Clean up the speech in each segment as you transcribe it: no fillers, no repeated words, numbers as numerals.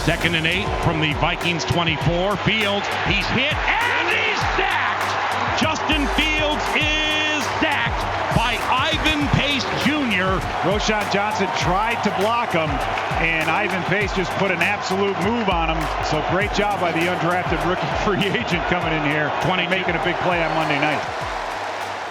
2nd and 8 from the Vikings 24. Fields, he's hit and he's sacked. Justin Fields is sacked by Ivan Pace Jr. Roschon Johnson tried to block him, and Ivan Pace just put an absolute move on him. So great job by the undrafted rookie free agent coming in here, making a big play on Monday night.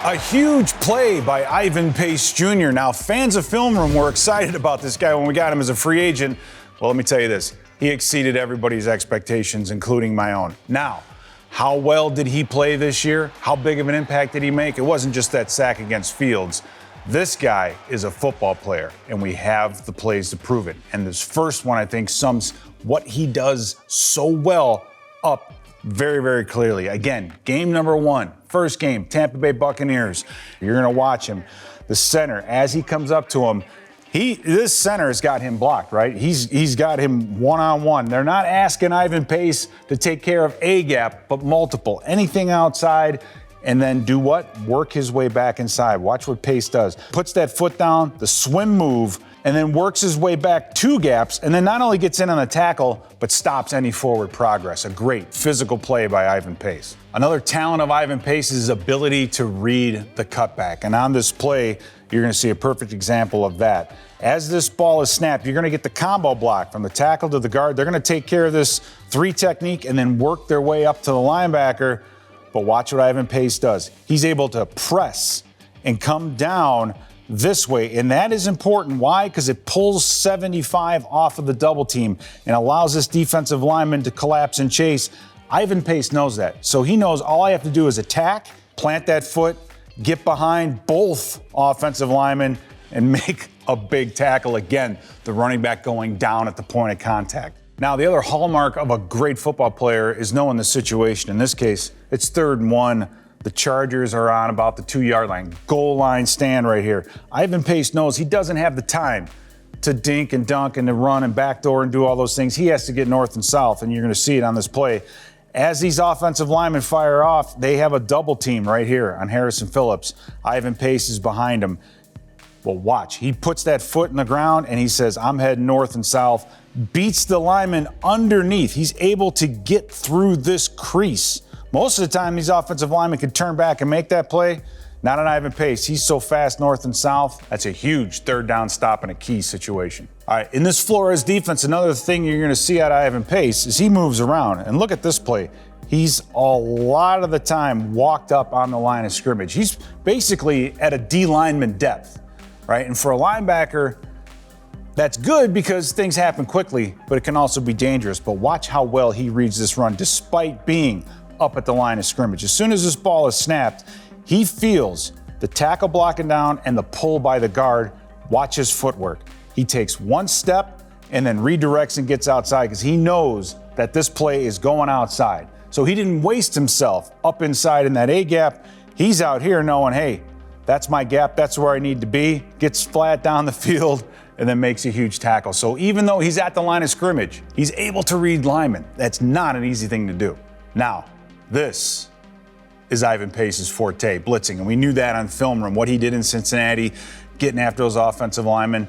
A huge play by Ivan Pace Jr. Now, fans of Film Room were excited about this guy when we got him as a free agent. Well, let me tell you this. He exceeded everybody's expectations, including my own. Now, how well did he play this year? How big of an impact did he make? It wasn't just that sack against Fields. This guy is a football player, and we have the plays to prove it. And this first one, I think, sums what he does so well up very, very clearly. Again, game number 1, first game, Tampa Bay Buccaneers. You're going to watch him. The center, as he comes up to him, this center has got him blocked, right? He's got him one-on-one. They're not asking Ivan Pace to take care of a gap, but multiple. Anything outside, and then do what? Work his way back inside. Watch what Pace does. Puts that foot down, the swim move, and then works his way back 2 gaps, and then not only gets in on the tackle, but stops any forward progress. A great physical play by Ivan Pace. Another talent of Ivan Pace is his ability to read the cutback. And on this play, you're going to see a perfect example of that. As this ball is snapped, you're going to get the combo block from the tackle to the guard. They're going to take care of this 3 technique and then work their way up to the linebacker. But watch what Ivan Pace does. He's able to press and come down this way, and that is important. Why? Because it pulls 75 off of the double team and allows this defensive lineman to collapse and chase. Ivan Pace knows that. So he knows all I have to do is attack, plant that foot, get behind both offensive linemen, and make a big tackle. Again, the running back going down at the point of contact. Now, the other hallmark of a great football player is knowing the situation. In this case, it's 3rd and 1. The Chargers are on about the 2-yard line. Goal line stand right here. Ivan Pace knows he doesn't have the time to dink and dunk and to run and backdoor and do all those things. He has to get north and south, and you're going to see it on this play. As these offensive linemen fire off, they have a double team right here on Harrison Phillips. Ivan Pace is behind him. Well, watch. He puts that foot in the ground, and he says, I'm heading north and south. Beats the lineman underneath. He's able to get through this crease. Most of the time, these offensive linemen can turn back and make that play. Not on Ivan Pace. He's so fast north and south. That's a huge 3rd down stop in a key situation. All right, in this Flores defense, another thing you're going to see out of Ivan Pace is he moves around. And look at this play. He's a lot of the time walked up on the line of scrimmage. He's basically at a D lineman depth, right? And for a linebacker, that's good because things happen quickly, but it can also be dangerous. But watch how well he reads this run despite being up at the line of scrimmage. As soon as this ball is snapped, he feels the tackle blocking down and the pull by the guard. Watch his footwork. He takes 1 step and then redirects and gets outside because he knows that this play is going outside. So he didn't waste himself up inside in that A gap. He's out here knowing, hey, that's my gap. That's where I need to be. Gets flat down the field and then makes a huge tackle. So even though he's at the line of scrimmage, he's able to read linemen. That's not an easy thing to do. Now, this is Ivan Pace's forte, blitzing. And we knew that on Film Room, what he did in Cincinnati, getting after those offensive linemen.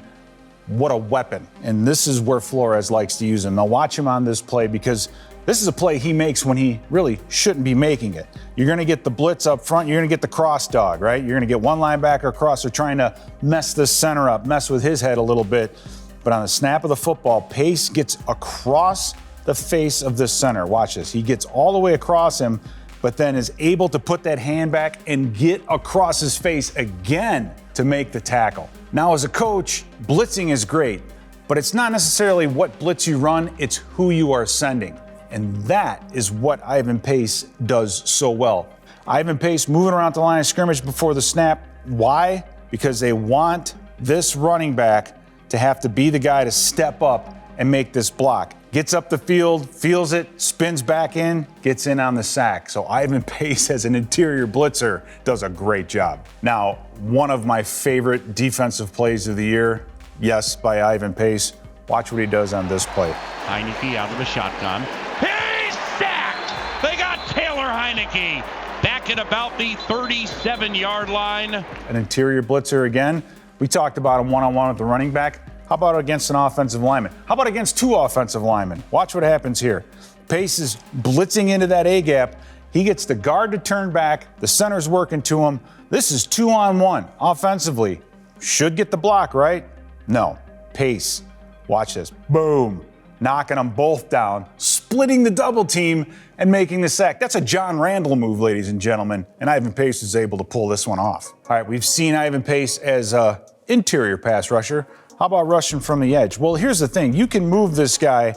What a weapon. And this is where Flores likes to use him. Now watch him on this play because this is a play he makes when he really shouldn't be making it. You're going to get the blitz up front. You're going to get the cross dog, right? You're going to get one linebacker across. They're trying to mess this center up, mess with his head a little bit. But on the snap of the football, Pace gets across the face of this center. Watch this. He gets all the way across him, but then is able to put that hand back and get across his face again to make the tackle. Now, as a coach, blitzing is great, but it's not necessarily what blitz you run, it's who you are sending. And that is what Ivan Pace does so well. Ivan Pace moving around the line of scrimmage before the snap. Why? Because they want this running back to have to be the guy to step up and make this block. Gets up the field, feels it, spins back in, gets in on the sack. So Ivan Pace as an interior blitzer does a great job. Now, one of my favorite defensive plays of the year, yes, by Ivan Pace. Watch what he does on this play. Heineke out of the shotgun. He's sacked! They got Taylor Heineke back at about the 37-yard line. An interior blitzer again. We talked about him one-on-one with the running back. How about against an offensive lineman? How about against two offensive linemen? Watch what happens here. Pace is blitzing into that A-gap. He gets the guard to turn back. The center's working to him. This is 2-on-1 offensively. Should get the block, right? No. Pace. Watch this. Boom. Knocking them both down, splitting the double team, and making the sack. That's a John Randall move, ladies and gentlemen, and Ivan Pace is able to pull this one off. All right, we've seen Ivan Pace as an interior pass rusher. How about rushing from the edge? Well, here's the thing. You can move this guy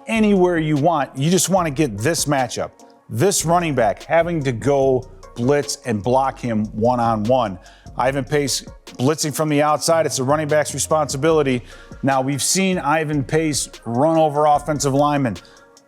anywhere you want. You just want to get this matchup. This running back having to go blitz and block him one-on-one. Ivan Pace blitzing from the outside. It's the running back's responsibility. Now, we've seen Ivan Pace run over offensive linemen.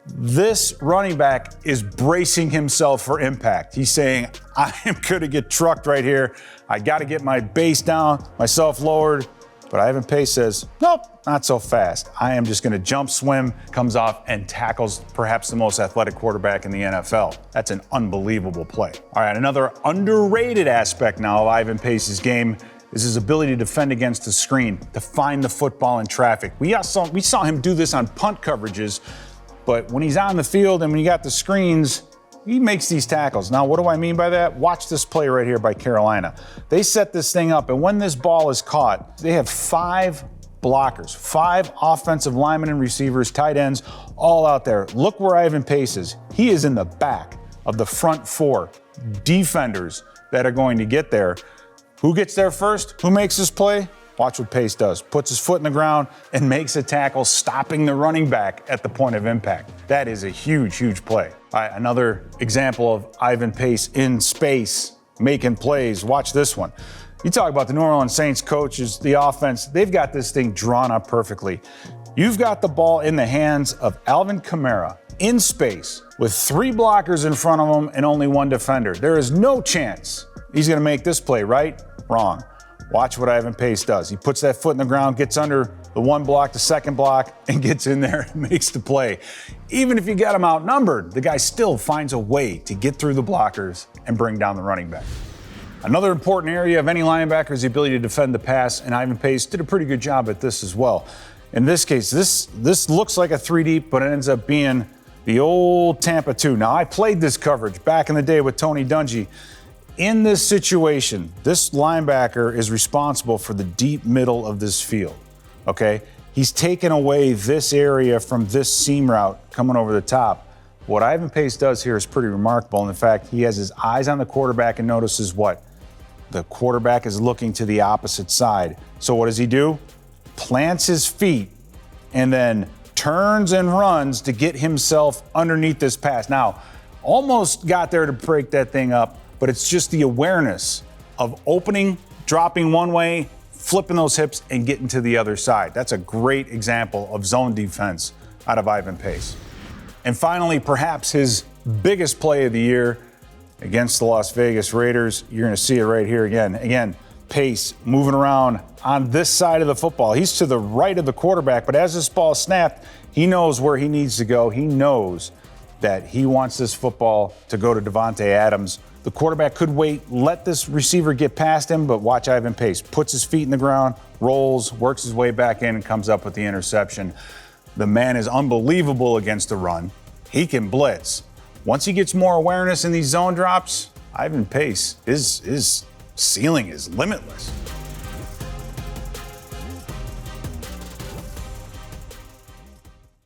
This running back is bracing himself for impact. He's saying, I am going to get trucked right here. I got to get my base down, myself lowered. But Ivan Pace says, nope, not so fast. I am just going to jump, swim, comes off, and tackles perhaps the most athletic quarterback in the NFL. That's an unbelievable play. All right, another underrated aspect now of Ivan Pace's game is his ability to defend against the screen, to find the football in traffic. We saw him do this on punt coverages, but when he's on the field and when you got the screens, he makes these tackles. Now, what do I mean by that? Watch this play right here by Carolina. They set this thing up, and when this ball is caught, they have 5 blockers, 5 offensive linemen and receivers, tight ends, all out there. Look where Ivan Pace is. He is in the back of the front 4 defenders that are going to get there. Who gets there first? Who makes this play? Watch what Pace does. Puts his foot in the ground and makes a tackle, stopping the running back at the point of impact. That is a huge, huge play. All right, another example of Ivan Pace in space, making plays. Watch this one. You talk about the New Orleans Saints coaches, the offense, they've got this thing drawn up perfectly. You've got the ball in the hands of Alvin Kamara in space with 3 blockers in front of him and only 1 defender. There is no chance he's going to make this play, right? Wrong. Watch what Ivan Pace does. He puts that foot in the ground, gets under the 1 block, the 2nd block, and gets in there and makes the play. Even if you got him outnumbered, the guy still finds a way to get through the blockers and bring down the running back. Another important area of any linebacker is the ability to defend the pass, and Ivan Pace did a pretty good job at this as well. In this case, this looks like a 3 deep, but it ends up being the old Tampa 2. Now, I played this coverage back in the day with Tony Dungy. In this situation, this linebacker is responsible for the deep middle of this field, okay? He's taken away this area from this seam route coming over the top. What Ivan Pace does here is pretty remarkable. And in fact, he has his eyes on the quarterback and notices what? The quarterback is looking to the opposite side. So what does he do? Plants his feet and then turns and runs to get himself underneath this pass. Now, almost got there to break that thing up, but it's just the awareness of opening, dropping one way, flipping those hips, and getting to the other side. That's a great example of zone defense out of Ivan Pace. And finally, perhaps his biggest play of the year against the Las Vegas Raiders. You're going to see it right here again. Again, Pace moving around on this side of the football. He's to the right of the quarterback, but as this ball snapped, he knows where he needs to go. He knows that he wants this football to go to Davante Adams. The quarterback could wait, let this receiver get past him, but watch Ivan Pace. Puts his feet in the ground, rolls, works his way back in, and comes up with the interception. The man is unbelievable against the run. He can blitz. Once he gets more awareness in these zone drops, Ivan Pace, his ceiling is limitless.